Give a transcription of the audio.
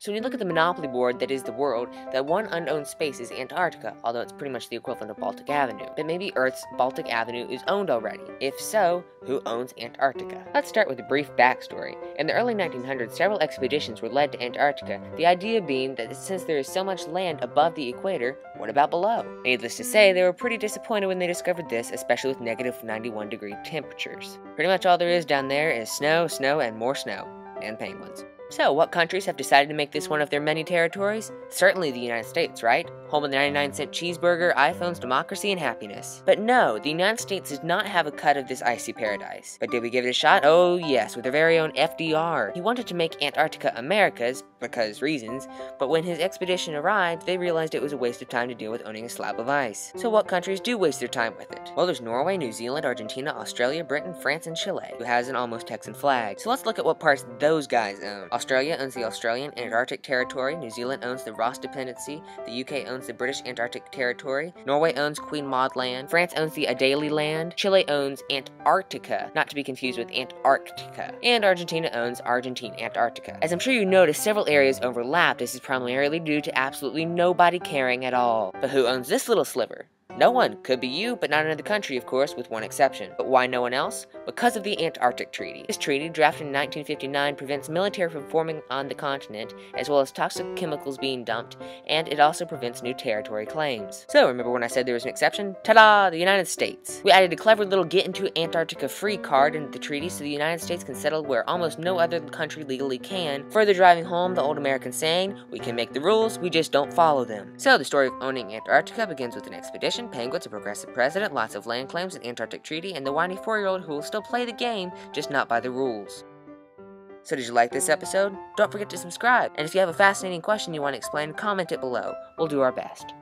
So when you look at the monopoly board that is the world, that one unowned space is Antarctica, although it's pretty much the equivalent of Baltic Avenue. But maybe Earth's Baltic Avenue is owned already. If so, who owns Antarctica? Let's start with a brief backstory. In the early 1900s, several expeditions were led to Antarctica, the idea being that since there is so much land above the equator, what about below? Needless to say, they were pretty disappointed when they discovered this, especially with negative 91-degree temperatures. Pretty much all there is down there is snow, snow, and more snow. And penguins. So, what countries have decided to make this one of their many territories? Certainly the United States, right? Home of the 99-cent cheeseburger, iPhones, democracy, and happiness. But no, the United States did not have a cut of this icy paradise. But did we give it a shot? Oh yes, with their very own FDR. He wanted to make Antarctica America's, because reasons, but when his expedition arrived, they realized it was a waste of time to deal with owning a slab of ice. So what countries do waste their time with it? Well, there's Norway, New Zealand, Argentina, Australia, Britain, France, and Chile, who has an almost Texan flag. So let's look at what parts those guys own. Australia owns the Australian Antarctic Territory, New Zealand owns the Ross Dependency, the UK owns the British Antarctic Territory, Norway owns Queen Maud Land, France owns the Adélie Land, Chile owns Antarctica, not to be confused with Antarctica, and Argentina owns Argentine Antarctica. As I'm sure you noticed, several areas overlap. This is primarily due to absolutely nobody caring at all. But who owns this little sliver? No one. Could be you, but not another country, of course, with one exception. But why no one else? Because of the Antarctic Treaty. This treaty, drafted in 1959, prevents military from forming on the continent, as well as toxic chemicals being dumped, and it also prevents new territory claims. So, remember when I said there was an exception? Ta-da! The United States. We added a clever little get into Antarctica free card into the treaty so the United States can settle where almost no other country legally can, further driving home the old American saying, we can make the rules, we just don't follow them. So, the story of owning Antarctica begins with an expedition, penguins, a progressive president, lots of land claims, an Antarctic treaty, and the whiny 4-year-old who will still play the game, just not by the rules. So did you like this episode? Don't forget to subscribe, and if you have a fascinating question you want to explain, comment it below. We'll do our best.